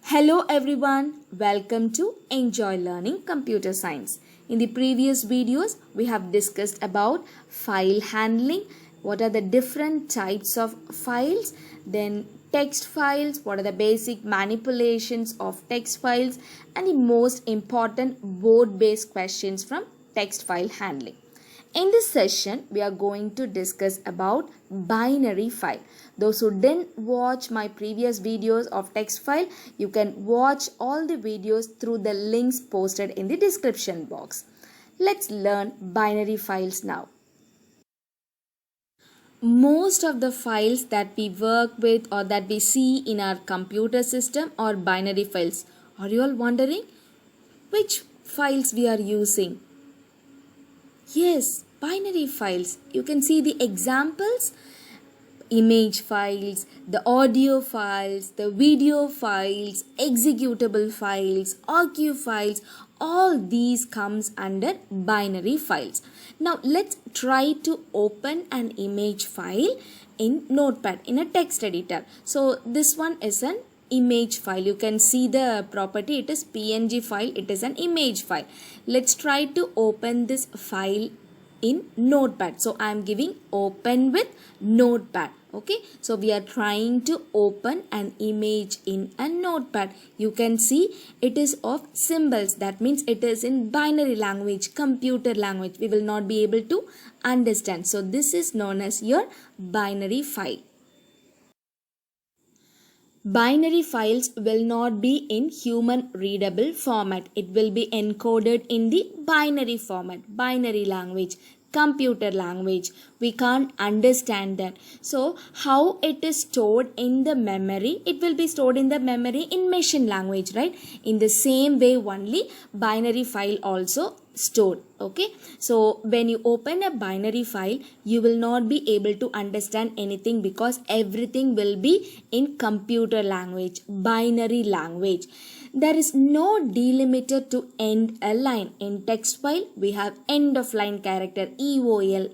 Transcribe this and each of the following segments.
Hello everyone, welcome to Enjoy Learning Computer Science. In the previous videos, we have discussed about file handling, what are the different types of files, then text files, what are the basic manipulations of text files, and the most important board-based questions from text file handling. In this session, we are going to discuss about binary file. Those who didn't watch my previous videos of text file, you can watch all the videos through the links posted in the description box. Let's learn binary files now. Most of the files that we work with or that we see in our computer system are binary files. Are you all wondering which files we are using? Yes, binary files. You can see the examples: image files, the audio files, the video files, executable files, archive files. All these comes under binary files. Now let's try to open an image file in Notepad in a text editor. So this one is an image file. You can see the property, it is PNG file, it is an image file. Let's try to open this file in Notepad. So I am giving open with Notepad. Okay, so we are trying to open an image in a Notepad. You can see it is of symbols. That means it is in binary language, computer language. We will not be able to understand. So this is known as your binary file. Binary files will not be in human readable format. It will be encoded in the binary format, binary language, computer language. We can't understand that. So how it is stored in the memory? It will be stored in the memory in machine language, right? In the same way only binary file also stored. Okay, so when you open a binary file, you will not be able to understand anything because everything will be in computer language, binary language. There is no delimiter to end a line. In text file, we have end of line character, EOL,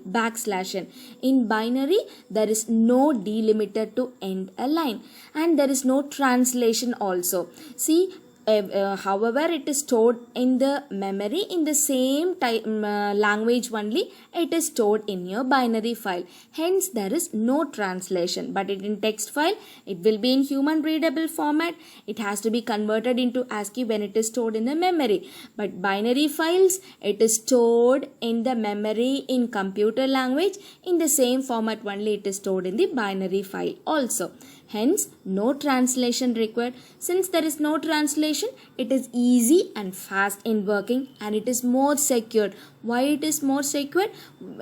\n. In binary, there is no delimiter to end a line, and there is no translation also. See, however it is stored in the memory in the same language only, it is stored in your binary file. Hence there is no translation. But in text file, it will be in human readable format. It has to be converted into ASCII when it is stored in the memory. But binary files, it is stored in the memory in computer language. In the same format only, it is stored in the binary file also. Hence, no translation required. Since there is no translation, it is easy and fast in working, and it is more secured. Why it is more secured?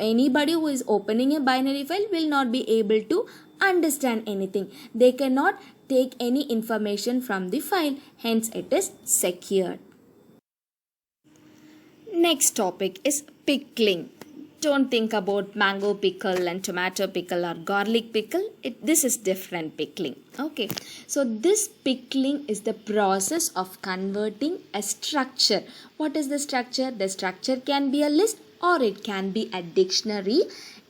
Anybody who is opening a binary file will not be able to understand anything. They cannot take any information from the file. Hence, it is secured. Next topic is pickling. Don't think about mango pickle and tomato pickle or garlic pickle. This is different pickling. Okay, so this pickling is the process of converting a structure. What is the structure? The structure can be a list or it can be a dictionary.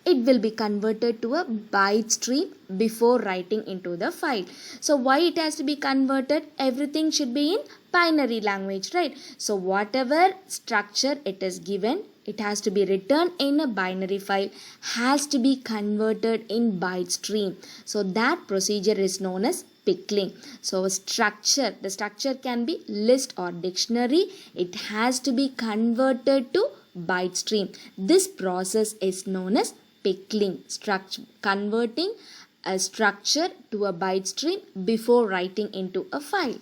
It will be converted to a byte stream before writing into the file. So why it has to be converted? Everything should be in binary language, right? So whatever structure it is given, it has to be written in a binary file, has to be converted in byte stream. So that procedure is known as pickling. So the structure can be list or dictionary. It has to be converted to byte stream. This process is known as pickling, converting a structure to a byte stream before writing into a file.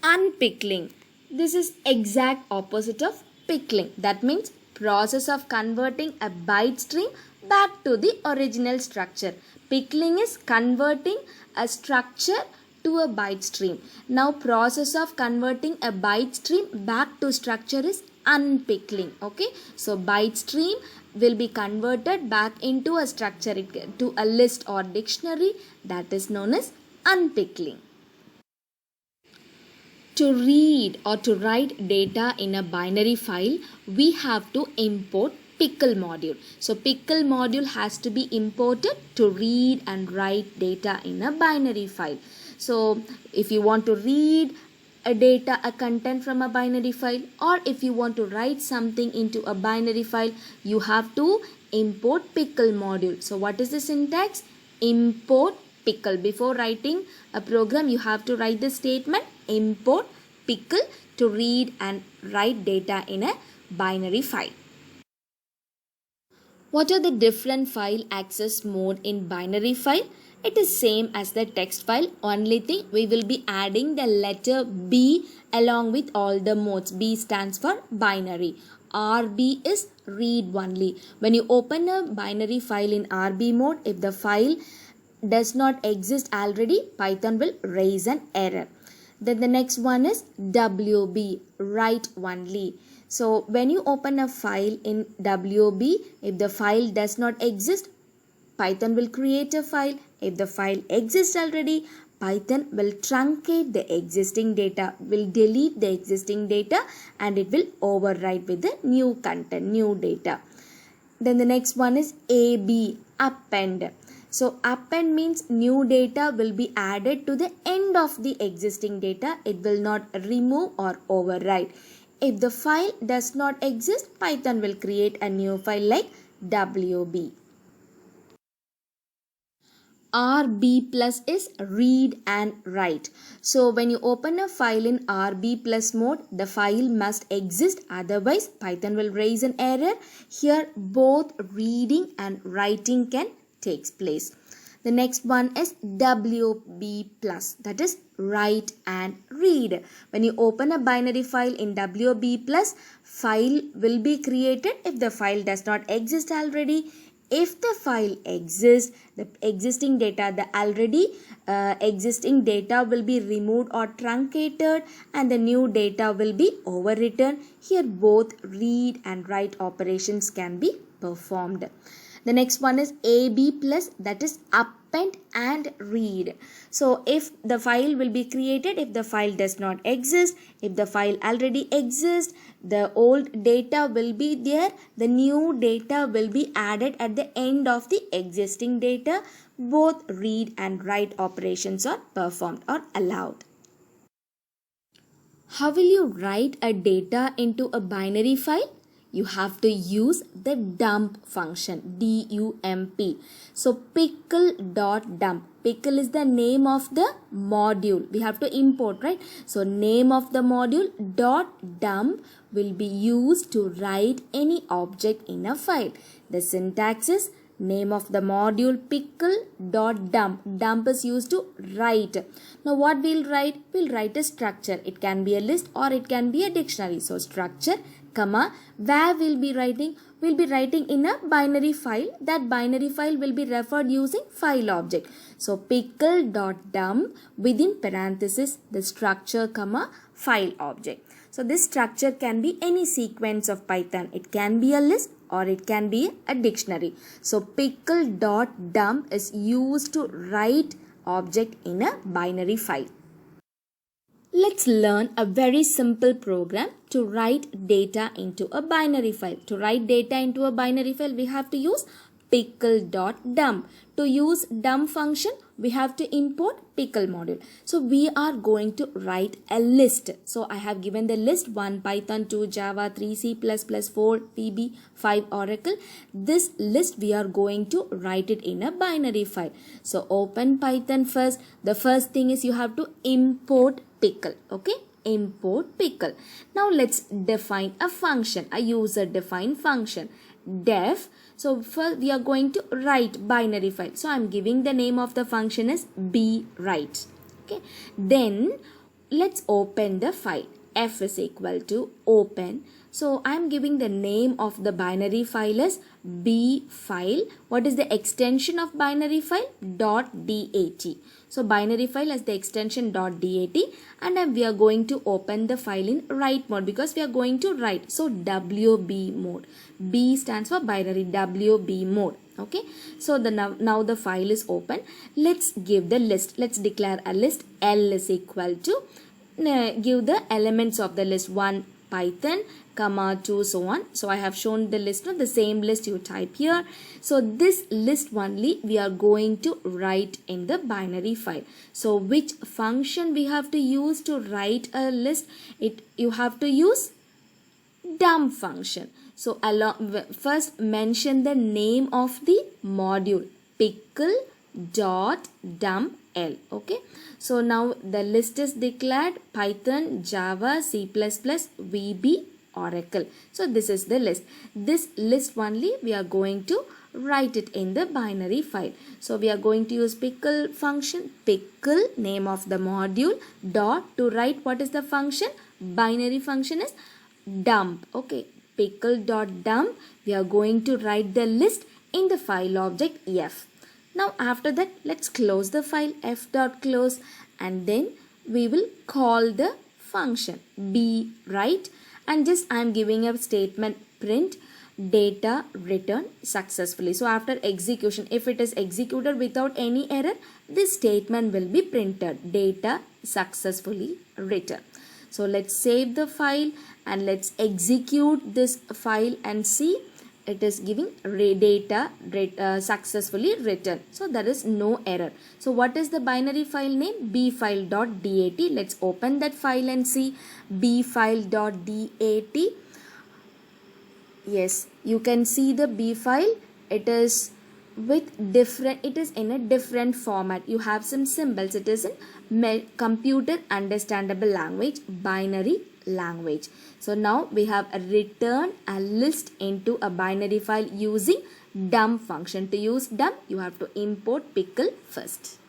Unpickling. This is exact opposite of pickling. That means process of converting a byte stream back to the original structure. Pickling is converting a structure to a byte stream. Now process of converting a byte stream back to structure is unpickling. Okay, so byte stream will be converted back into a structure, to a list or dictionary. That is known as unpickling. To read or to write data in a binary file, we have to import pickle module. So pickle module has to be imported to read and write data in a binary file. So if you want to read a content from a binary file, or if you want to write something into a binary file, you have to import pickle module. So what is the syntax? Import pickle. Before writing a program, you have to write the statement import pickle to read and write data in a binary file. What are the different file access mode in binary file? It is same as the text file. Only thing, we will be adding the letter B along with all the modes. B stands for binary. RB is read only. When you open a binary file in RB mode, if the file does not exist already, Python will raise an error. Then the next one is WB, write only. So when you open a file in WB, if the file does not exist, Python will create a file. If the file exists already, Python will truncate the existing data, will delete the existing data, and it will overwrite with the new content, new data. Then the next one is AB, append. So append means new data will be added to the end of the existing data. It will not remove or overwrite. If the file does not exist, Python will create a new file like WB. RB plus is read and write. So when you open a file in RB plus mode, the file must exist, otherwise Python will raise an error. Here both reading and writing can take place. The next one is WB plus, that is write and read. When you open a binary file in WB plus, file will be created if the file does not exist already. If the file exists, the existing data, the already existing data will be removed or truncated, and the new data will be overwritten. Here both read and write operations can be performed. The next one is AB plus, that is append and read. So if the file will be created, if the file does not exist, if the file already exists, the old data will be there, the new data will be added at the end of the existing data. Both read and write operations are performed or allowed. How will you write a data into a binary file? You have to use the dump function, D-U-M-P. So pickle.dump. Pickle is the name of the module. We have to import, right? So name of the module dot dump will be used to write any object in a file. The syntax is name of the module pickle dot dump. Dump is used to write. Now what we'll write? We'll write a structure. It can be a list or it can be a dictionary. So structure, comma, where we'll be writing? We'll be writing in a binary file. That binary file will be referred using file object. So pickle.dump within parenthesis the structure, comma, file object. So this structure can be any sequence of Python. It can be a list or it can be a dictionary. So pickle.dump is used to write object in a binary file. Let's learn a very simple program to write data into a binary file. To write data into a binary file, we have to use pickle.dump. To use dump function, we have to import pickle module. So we are going to write a list. So I have given the list 1 Python, 2 Java, 3 C++, 4 VB, 5 Oracle. This list we are going to write it in a binary file. So open Python first. The first thing is you have to import pickle. Okay, import pickle. Now let's define a function, a user defined function, def. So first we are going to write binary file. So I'm giving the name of the function is bwrite. Okay, then let's open the file. F is equal to open. So I'm giving the name of the binary file as b file. What is the extension of binary file? .dat. So binary file has the extension .dat, and then we are going to open the file in write mode because we are going to write. So WB mode. B stands for binary, WB mode. Okay, so now the file is open. Let's give the list. Let's declare a list. L is equal to give the elements of the list 1 Python, comma 2, so on. So I have shown the list, the same list you type here. So this list only we are going to write in the binary file. So which function we have to use to write a list? You have to use dump function. So first mention the name of the module, pickle.dump L. Okay, so now the list is declared: Python, Java, C++, VB, Oracle. So this is the list. This list only we are going to write it in the binary file. So we are going to use pickle function, pickle, name of the module, dot, to write what is the function? Binary function is dump. Okay, pickle.dump, we are going to write the list in the file object f. Now after that, let's close the file, f.close, and then we will call the function b, right? And just I am giving a statement, print data return successfully. So after execution, if it is executed without any error, this statement will be printed, data successfully returned. So let's save the file and let's execute this file and see it is giving data successfully written. So there is no error. So what is the binary file name? bfile.dat. Let's open that file and see bfile.dat. Yes, you can see the b file. It is in a different format. You have some symbols. It is in computer understandable language, binary language. So now we have returned a list into a binary file using dump function. To use dump, you have to import pickle first.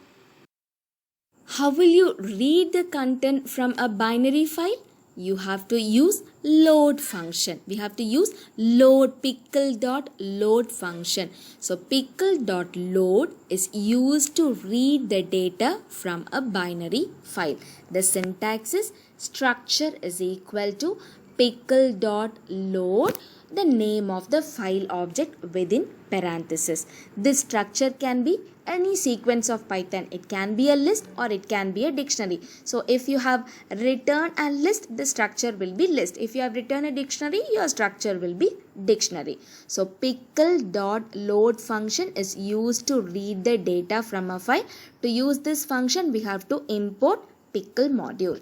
How will you read the content from a binary file? You have to use load function. We have to use load, pickle.load function. So pickle.load is used to read the data from a binary file. The syntax is structure is equal to pickle.load, the name of the file object within parenthesis. This structure can be any sequence of Python. It can be a list or it can be a dictionary. So if you have returned a list, the structure will be list. If you have returned a dictionary, your structure will be dictionary. So pickle.load function is used to read the data from a file. To use this function, we have to import pickle module.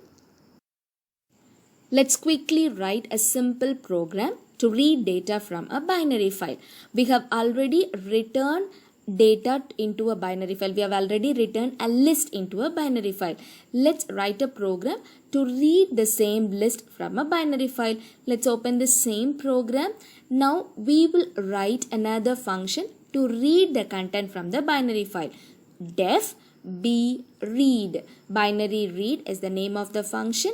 Let's quickly write a simple program to read data from a binary file. We have already returned data into a binary file. We have already returned a list into a binary file. Let's write a program to read the same list from a binary file. Let's open the same program. Now we will write another function to read the content from the binary file. Def b read. Binary read is the name of the function.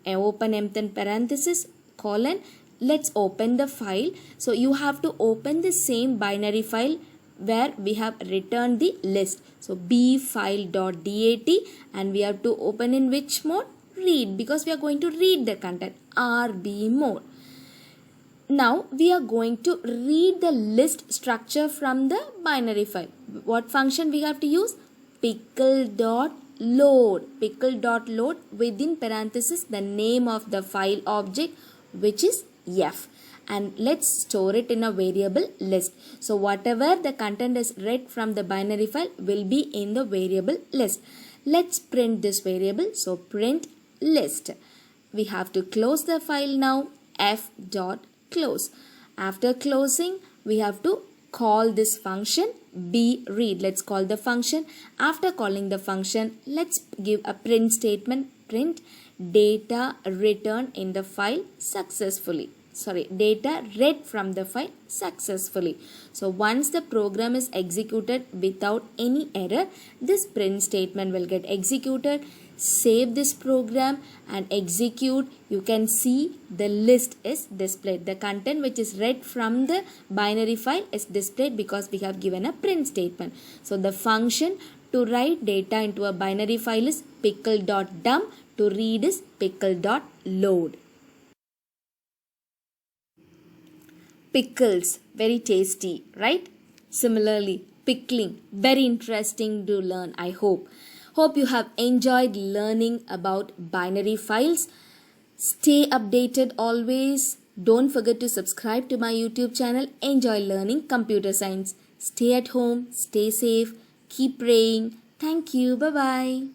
Open empty parenthesis, colon. Let's open the file. So you have to open the same binary file where we have returned the list. So bfile.dat, and we have to open in which mode? Read, because we are going to read the content, RB mode. Now we are going to read the list structure from the binary file. What function we have to use? Pickle.load. Pickle.load, within parenthesis the name of the file object, which is f, and let's store it in a variable list. So whatever the content is read from the binary file will be in the variable list. Let's print this variable. So print list. We have to close the file now, f.close. After closing, we have to call this function bRead. Let's call the function. After calling the function, let's give a print statement, print data returned in the file successfully. Data read from the file successfully. So once the program is executed without any error, this print statement will get executed. Save this program and execute. You can see the list is displayed. The content which is read from the binary file is displayed because we have given a print statement. So the function to write data into a binary file is pickle.dump. To read is pickle.load. Pickles, very tasty, right? Similarly, pickling, very interesting to learn, I hope. Hope you have enjoyed learning about binary files. Stay updated always. Don't forget to subscribe to my YouTube channel. Enjoy learning computer science. Stay at home, stay safe, keep praying. Thank you. Bye bye.